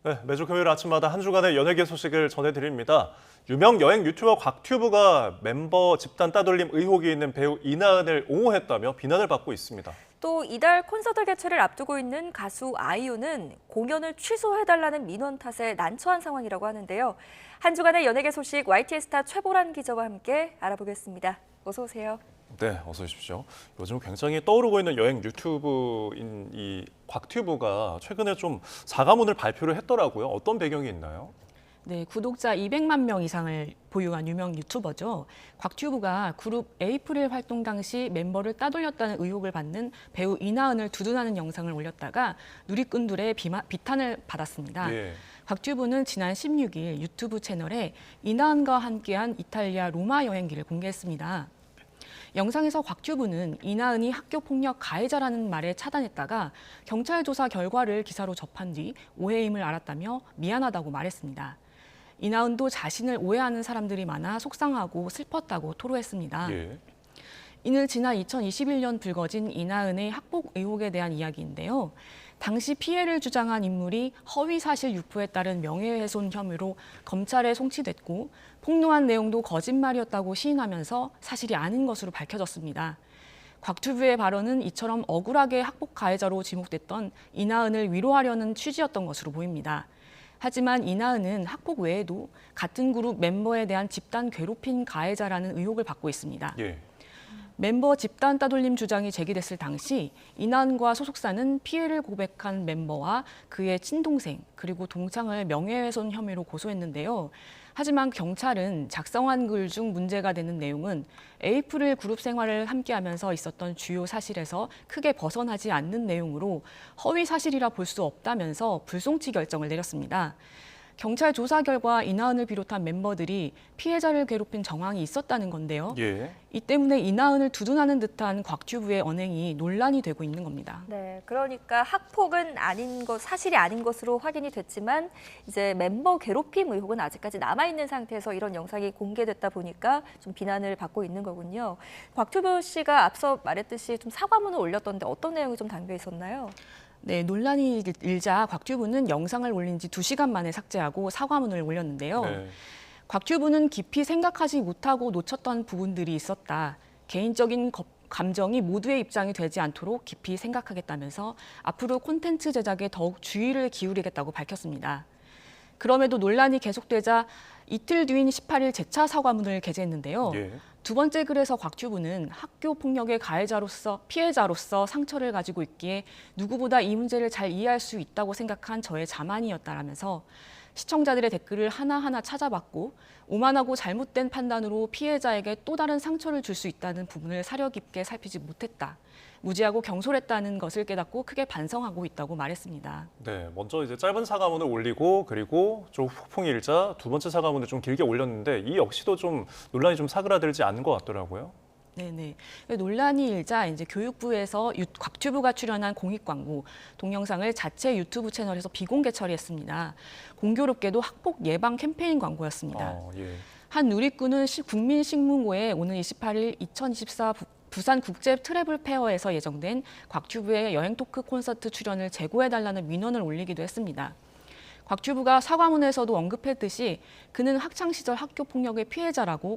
네, 매주 금요일 아침마다 한 주간의 연예계 소식을 전해드립니다. 유명 여행 유튜버 곽튜브가 멤버 집단 따돌림 의혹이 있는 배우 이나은을 옹호했다며 비난을 받고 있습니다. 또 이달 콘서트 개최를 앞두고 있는 가수 아이유는 공연을 취소해달라는 민원 탓에 난처한 상황이라고 하는데요. 한 주간의 연예계 소식 YTN 스타 최보란 기자와 함께 알아보겠습니다. 어서 오세요. 네, 어서 오십시오. 요즘 굉장히 떠오르고 있는 여행 유튜브인 이 곽튜브가 최근에 좀 사과문을 발표를 했더라고요. 어떤 배경이 있나요? 네, 구독자 200만 명 이상을 보유한 유명 유튜버죠. 곽튜브가 그룹 에이프릴 활동 당시 멤버를 따돌렸다는 의혹을 받는 배우 이나은을 두둔하는 영상을 올렸다가 누리꾼들의 비탄을 받았습니다. 예. 곽튜브는 지난 16일 유튜브 채널에 이나은과 함께한 이탈리아 로마 여행기를 공개했습니다. 영상에서 곽튜브는 이나은이 학교폭력 가해자라는 말에 차단했다가 경찰 조사 결과를 기사로 접한 뒤 오해임을 알았다며 미안하다고 말했습니다. 이나은도 자신을 오해하는 사람들이 많아 속상하고 슬펐다고 토로했습니다. 예. 이는 지난 2021년 불거진 이나은의 학폭 의혹에 대한 이야기인데요. 당시 피해를 주장한 인물이 허위 사실 유포에 따른 명예훼손 혐의로 검찰에 송치됐고 폭로한 내용도 거짓말이었다고 시인하면서 사실이 아닌 것으로 밝혀졌습니다. 곽튜브의 발언은 이처럼 억울하게 학폭 가해자로 지목됐던 이나은을 위로하려는 취지였던 것으로 보입니다. 하지만 이나은은 학폭 외에도 같은 그룹 멤버에 대한 집단 괴롭힘 가해자라는 의혹을 받고 있습니다. 예. 멤버 집단 따돌림 주장이 제기됐을 당시 이나은과 소속사는 피해를 고백한 멤버와 그의 친동생 그리고 동창을 명예훼손 혐의로 고소했는데요. 하지만 경찰은 작성한 글 중 문제가 되는 내용은 에이프릴 그룹 생활을 함께하면서 있었던 주요 사실에서 크게 벗어나지 않는 내용으로 허위 사실이라 볼 수 없다면서 불송치 결정을 내렸습니다. 경찰 조사 결과 이나은을 비롯한 멤버들이 피해자를 괴롭힌 정황이 있었다는 건데요. 예. 이 때문에 이나은을 두둔하는 듯한 곽튜브의 언행이 논란이 되고 있는 겁니다. 네, 그러니까 학폭은 아닌 것, 사실이 아닌 것으로 확인이 됐지만 이제 멤버 괴롭힘 의혹은 아직까지 남아있는 상태에서 이런 영상이 공개됐다 보니까 좀 비난을 받고 있는 거군요. 곽튜브 씨가 앞서 말했듯이 좀 사과문을 올렸던데 어떤 내용이 좀 담겨 있었나요? 네, 논란이 일자 곽튜브는 영상을 올린 지 2시간 만에 삭제하고 사과문을 올렸는데요. 네. 곽튜브는 깊이 생각하지 못하고 놓쳤던 부분들이 있었다. 개인적인 감정이 모두의 입장이 되지 않도록 깊이 생각하겠다면서 앞으로 콘텐츠 제작에 더욱 주의를 기울이겠다고 밝혔습니다. 그럼에도 논란이 계속되자 이틀 뒤인 18일 재차 사과문을 게재했는데요. 예. 두 번째 글에서 곽튜브는 학교 폭력의 피해자로서 상처를 가지고 있기에 누구보다 이 문제를 잘 이해할 수 있다고 생각한 저의 자만이었다라면서 시청자들의 댓글을 하나하나 찾아봤고 오만하고 잘못된 판단으로 피해자에게 또 다른 상처를 줄 수 있다는 부분을 사려 깊게 살피지 못했다. 무지하고 경솔했다는 것을 깨닫고 크게 반성하고 있다고 말했습니다. 네, 먼저 이제 짧은 사과문을 올리고 그리고 좀 폭풍 일자 두 번째 사과문을 좀 길게 올렸는데 이 역시도 좀 논란이 좀 사그라들지 않은 것 같더라고요. 네네. 논란이 일자 이제 교육부에서 곽튜브가 출연한 공익 광고 동영상을 자체 유튜브 채널에서 비공개 처리했습니다. 공교롭게도 학폭 예방 캠페인 광고였습니다. 예. 한 누리꾼은 국민식문고에 오는 28일 2024 부산 국제 트래블 페어에서 예정된 곽튜브의 여행 토크 콘서트 출연을 재고해달라는 민원을 올리기도 했습니다. 곽튜브가 사과문에서도 언급했듯이 그는 학창시절 학교 폭력의 피해자라고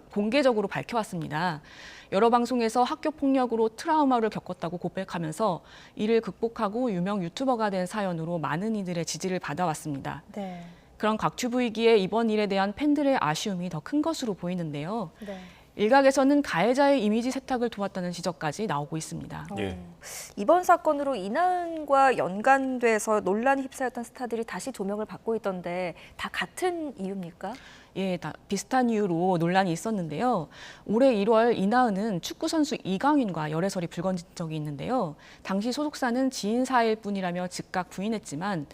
공개적으로 밝혀왔습니다. 여러 방송에서 학교 폭력으로 트라우마를 겪었다고 고백하면서 이를 극복하고 유명 유튜버가 된 사연으로 많은 이들의 지지를 받아왔습니다. 네. 그런 곽튜브이기에 이번 일에 대한 팬들의 아쉬움이 더 큰 것으로 보이는데요. 네. 일각에서는 가해자의 이미지 세탁을 도왔다는 지적까지 나오고 있습니다. 예. 이번 사건으로 이나은과 연관돼서 논란이 휩싸였던 스타들이 다시 조명을 받고 있던데 다 같은 이유입니까? 예, 다 비슷한 이유로 논란이 있었는데요. 올해 1월 이나은은 축구 선수 이강인과 열애설이 불거진 적이 있는데요. 당시 소속사는 지인 사이일 뿐이라며 즉각 부인했지만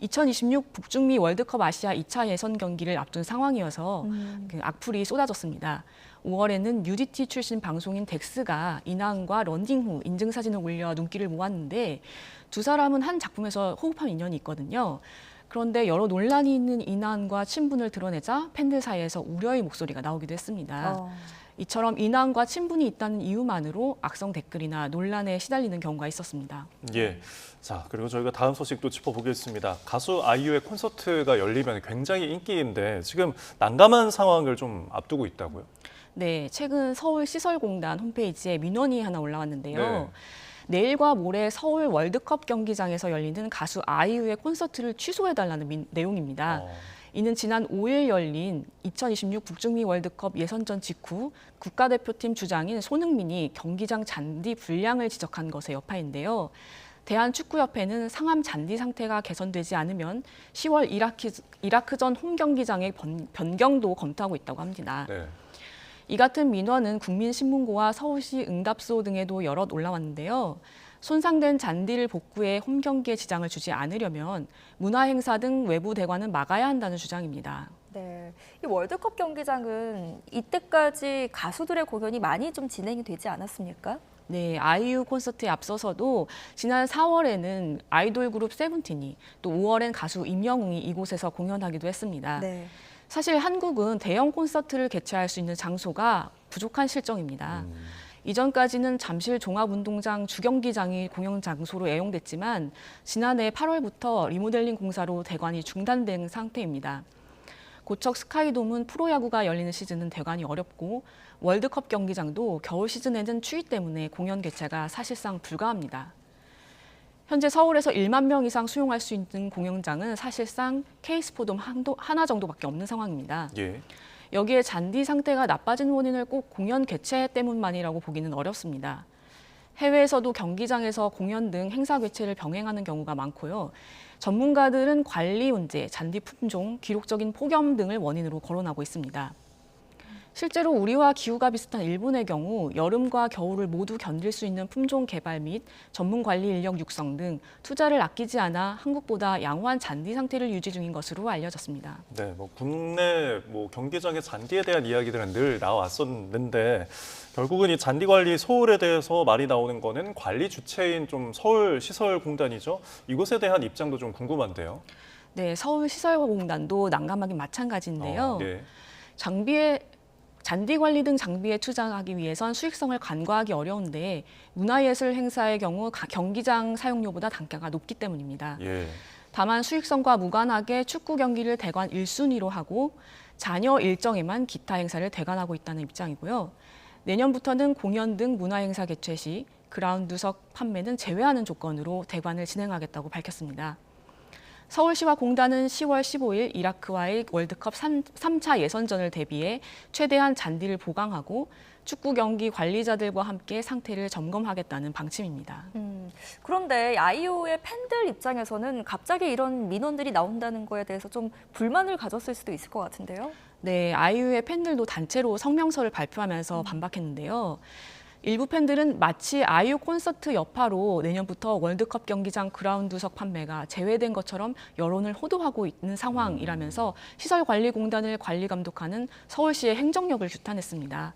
2026 북중미 월드컵 아시아 2차 예선 경기를 앞둔 상황이어서 그 악플이 쏟아졌습니다. 5월에는 UDT 출신 방송인 덱스가 이나은과 런닝 후 인증사진을 올려 눈길을 모았는데 두 사람은 한 작품에서 호흡한 인연이 있거든요. 그런데 여러 논란이 있는 이나은과 친분을 드러내자 팬들 사이에서 우려의 목소리가 나오기도 했습니다. 이처럼 인왕과 친분이 있다는 이유만으로 악성 댓글이나 논란에 시달리는 경우가 있었습니다. 예. 자, 그리고 저희가 다음 소식도 짚어보겠습니다. 가수 아이유의 콘서트가 열리면 굉장히 인기인데 지금 난감한 상황을 좀 앞두고 있다고요? 네, 최근 서울시설공단 홈페이지에 민원이 하나 올라왔는데요. 네. 내일과 모레 서울 월드컵 경기장에서 열리는 가수 아이유의 콘서트를 취소해달라는 내용입니다. 이는 지난 5일 열린 2026 북중미 월드컵 예선전 직후 국가대표팀 주장인 손흥민이 경기장 잔디 불량을 지적한 것의 여파인데요. 대한축구협회는 상암 잔디 상태가 개선되지 않으면 10월 이라크전 홈 경기장의 변경도 검토하고 있다고 합니다. 네. 이 같은 민원은 국민신문고와 서울시 응답소 등에도 여럿 올라왔는데요. 손상된 잔디를 복구해 홈 경기에 지장을 주지 않으려면 문화행사 등 외부 대관은 막아야 한다는 주장입니다. 네, 이 월드컵 경기장은 이때까지 가수들의 공연이 많이 좀 진행이 되지 않았습니까? 네, 아이유 콘서트에 앞서서도 지난 4월에는 아이돌 그룹 세븐틴이 또 5월엔 가수 임영웅이 이곳에서 공연하기도 했습니다. 네. 사실 한국은 대형 콘서트를 개최할 수 있는 장소가 부족한 실정입니다. 이전까지는 잠실 종합운동장 주경기장이 공연 장소로 애용됐지만 지난해 8월부터 리모델링 공사로 대관이 중단된 상태입니다. 고척 스카이돔은 프로야구가 열리는 시즌은 대관이 어렵고 월드컵 경기장도 겨울 시즌에는 추위 때문에 공연 개최가 사실상 불가합니다. 현재 서울에서 1만 명 이상 수용할 수 있는 공연장은 사실상 K스포돔 하나 정도밖에 없는 상황입니다. 예. 여기에 잔디 상태가 나빠진 원인을 꼭 공연 개최 때문만이라고 보기는 어렵습니다. 해외에서도 경기장에서 공연 등 행사 개최를 병행하는 경우가 많고요. 전문가들은 관리 문제, 잔디 품종, 기록적인 폭염 등을 원인으로 거론하고 있습니다. 실제로 우리와 기후가 비슷한 일본의 경우 여름과 겨울을 모두 견딜 수 있는 품종 개발 및 전문 관리 인력 육성 등 투자를 아끼지 않아 한국보다 양호한 잔디 상태를 유지 중인 것으로 알려졌습니다. 네, 국내 경기장의 잔디에 대한 이야기들은 늘 나왔었는데 결국은 이 잔디 관리 소홀에 대해서 말이 나오는 거는 관리 주체인 좀 서울시설공단이죠. 이곳에 대한 입장도 좀 궁금한데요. 네, 서울시설공단도 난감하긴 마찬가지인데요. 네. 잔디 관리 등 장비에 투자하기 위해선 수익성을 간과하기 어려운데 문화예술 행사의 경우 경기장 사용료보다 단가가 높기 때문입니다. 예. 다만 수익성과 무관하게 축구 경기를 대관 1순위로 하고 잔여 일정에만 기타 행사를 대관하고 있다는 입장이고요. 내년부터는 공연 등 문화행사 개최 시 그라운드석 판매는 제외하는 조건으로 대관을 진행하겠다고 밝혔습니다. 서울시와 공단은 10월 15일 이라크와의 월드컵 3차 예선전을 대비해 최대한 잔디를 보강하고 축구 경기 관리자들과 함께 상태를 점검하겠다는 방침입니다. 그런데 아이유의 팬들 입장에서는 갑자기 이런 민원들이 나온다는 거에 대해서 좀 불만을 가졌을 수도 있을 것 같은데요. 네, 아이유의 팬들도 단체로 성명서를 발표하면서 반박했는데요. 일부 팬들은 마치 아이유 콘서트 여파로 내년부터 월드컵 경기장 그라운드석 판매가 제외된 것처럼 여론을 호도하고 있는 상황이라면서 시설관리공단을 관리 감독하는 서울시의 행정력을 규탄했습니다.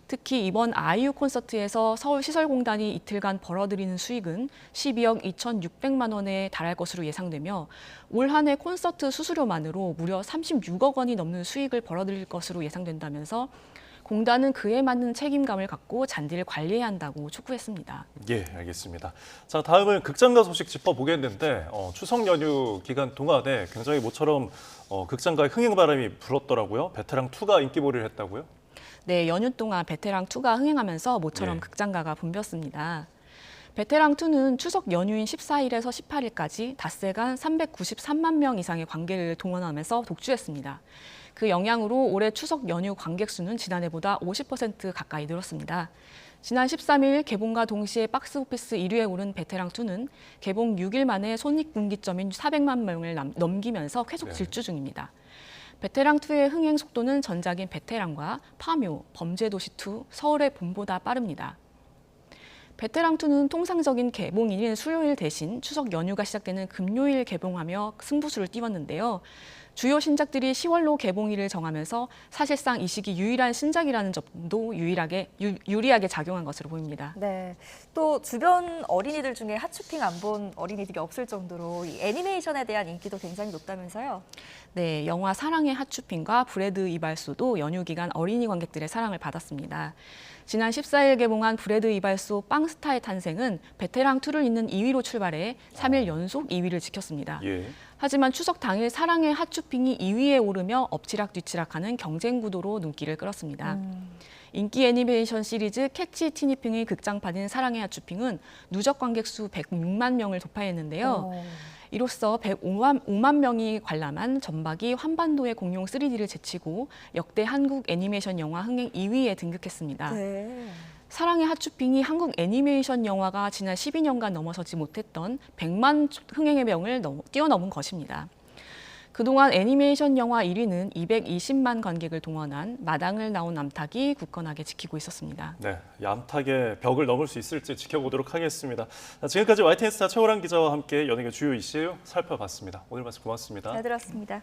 특히 이번 아이유 콘서트에서 서울시설공단이 이틀간 벌어들이는 수익은 12억 2,600만 원에 달할 것으로 예상되며 올 한 해 콘서트 수수료만으로 무려 36억 원이 넘는 수익을 벌어들일 것으로 예상된다면서 공단은 그에 맞는 책임감을 갖고 잔디를 관리해야 한다고 촉구했습니다. 예, 알겠습니다. 자, 다음은 극장가 소식 짚어보겠는데 추석 연휴 기간 동안에 굉장히 모처럼 극장가의 흥행바람이 불었더라고요. 베테랑2가 인기몰이를 했다고요? 네, 연휴 동안 베테랑2가 흥행하면서 모처럼 예. 극장가가 붐볐습니다. 베테랑2는 추석 연휴인 14일에서 18일까지 닷새간 393만 명 이상의 관객을 동원하면서 독주했습니다. 그 영향으로 올해 추석 연휴 관객 수는 지난해보다 50% 가까이 늘었습니다. 지난 13일 개봉과 동시에 박스오피스 1위에 오른 베테랑2는 개봉 6일 만에 손익분기점인 400만 명을 넘기면서 계속 질주 중입니다. 베테랑2의 흥행 속도는 전작인 베테랑과 파묘, 범죄도시2, 서울의 봄보다 빠릅니다. 베테랑2는 통상적인 개봉일인 수요일 대신 추석 연휴가 시작되는 금요일 개봉하며 승부수를 띄웠는데요. 주요 신작들이 10월로 개봉일을 정하면서 사실상 이 시기 유일한 신작이라는 점도 유리하게 작용한 것으로 보입니다. 네. 또 주변 어린이들 중에 핫쇼핑 안 본 어린이들이 없을 정도로 이 애니메이션에 대한 인기도 굉장히 높다면서요? 네, 영화 사랑의 핫쇼핑과 브레드 이발소도 연휴 기간 어린이 관객들의 사랑을 받았습니다. 지난 14일 개봉한 브레드 이발소 빵스타의 탄생은 베테랑2를 잇는 2위로 출발해 3일 연속 2위를 지켰습니다. 예. 하지만 추석 당일 사랑의 핫쇼핑이 2위에 오르며 엎치락뒤치락하는 경쟁 구도로 눈길을 끌었습니다. 인기 애니메이션 시리즈 캐치 티니핑의 극장판인 사랑의 핫쇼핑은 누적 관객 수 106만 명을 돌파했는데요. 이로써 105만 명이 관람한 전박이 환반도의 공룡 3D를 제치고 역대 한국 애니메이션 영화 흥행 2위에 등극했습니다. 네. 사랑의 핫쇼핑이 한국 애니메이션 영화가 지난 12년간 넘어서지 못했던 100만 흥행의 벽을 뛰어넘은 것입니다. 그동안 애니메이션 영화 1위는 220만 관객을 동원한 마당을 나온 암탉이 굳건하게 지키고 있었습니다. 네, 이 암탉의 벽을 넘을 수 있을지 지켜보도록 하겠습니다. 지금까지 YTN 스타 최호랑 기자와 함께 연예계 주요 이슈 살펴봤습니다. 오늘 말씀 고맙습니다. 잘 들었습니다.